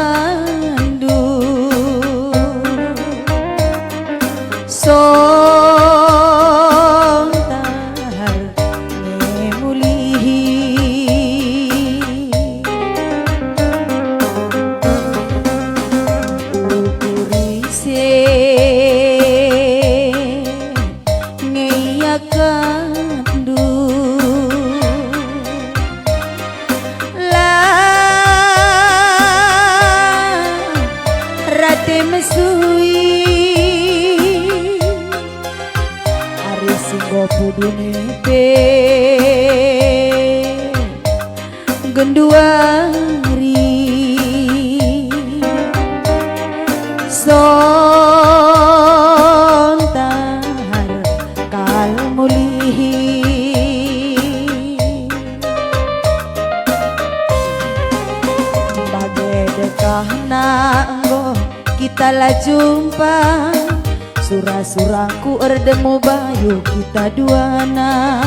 mandu sontar ngemulihi ukurise ngeyakandu rate mesui ari singgo pudune pe genduari sontar kal mulihi bagai dekah nanggo kita lah jumpa surah-surahku erdemu bayu kita duana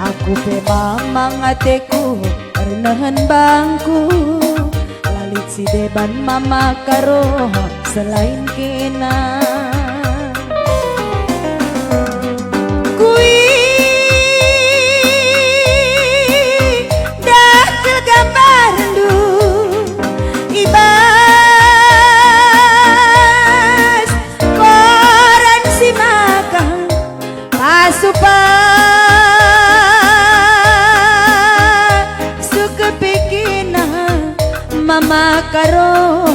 aku pe mamang ateku ernahan bangku lalit si deban mama karo selain kena kui dah tergambar du supa suka pikina mama karo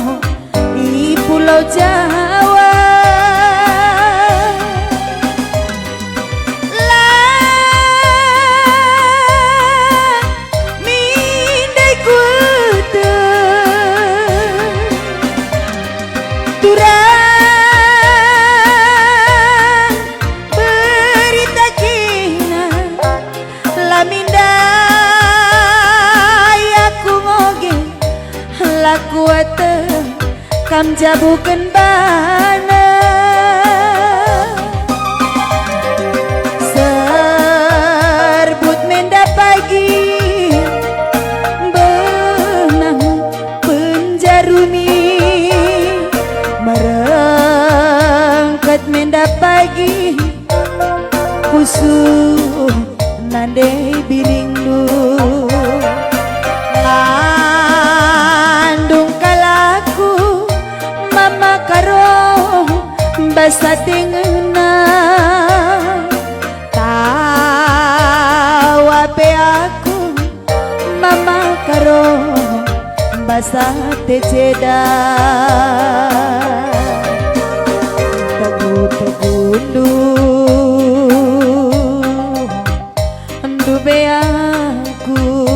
di Pulau Jawa lah mindai kutu turang kuat kam jabukan bana serbut menda pagi benang penjaruni merengkat menda pagi kusuh nandai biringdu basa tingena tawa pe aku mama karo basa teceda tegundu andu be aku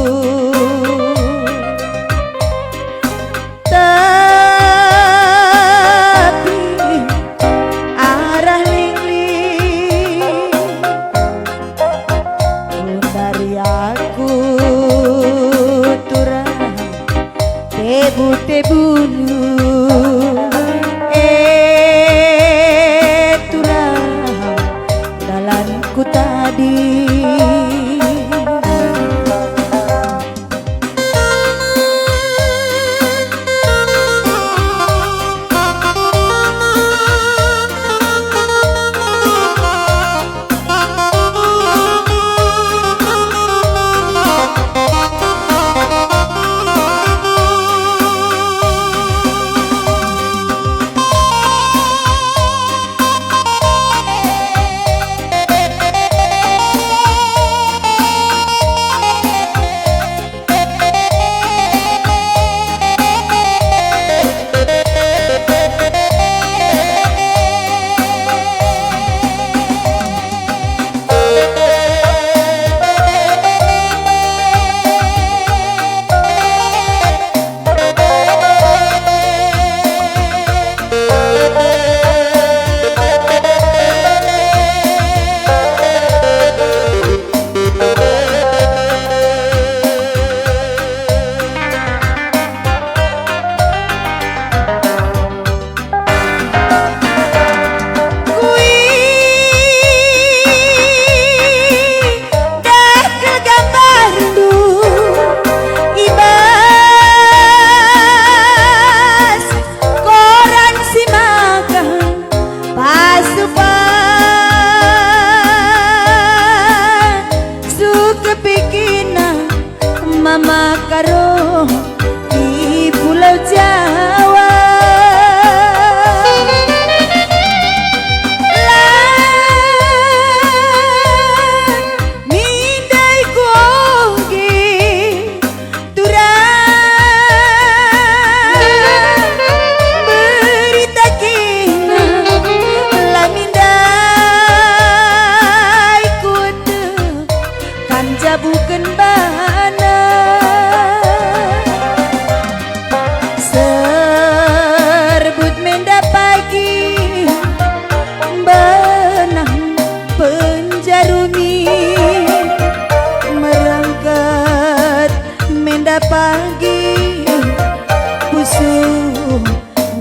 tebu-tebunu turang dalanku tadi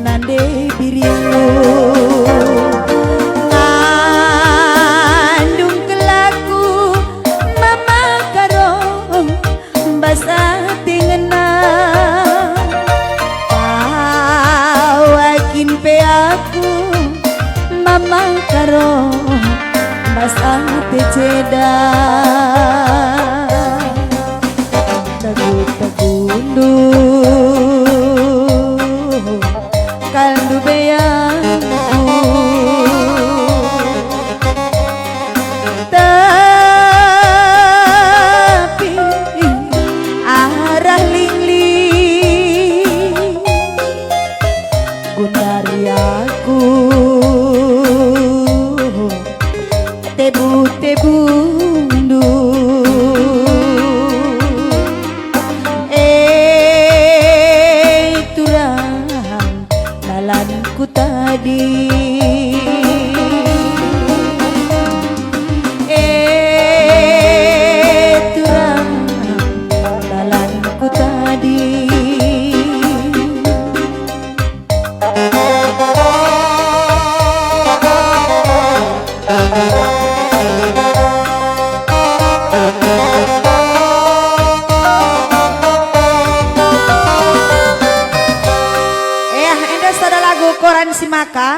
nande birimu ngandung kelaku mama karo basa tingena pawakin pe aku mama karo basa teceda tagundu kaldu beaku tapi arah lingling gundari aku tebu-tebundu turang dalanku tadi turang dalanku tadi Koran si Maka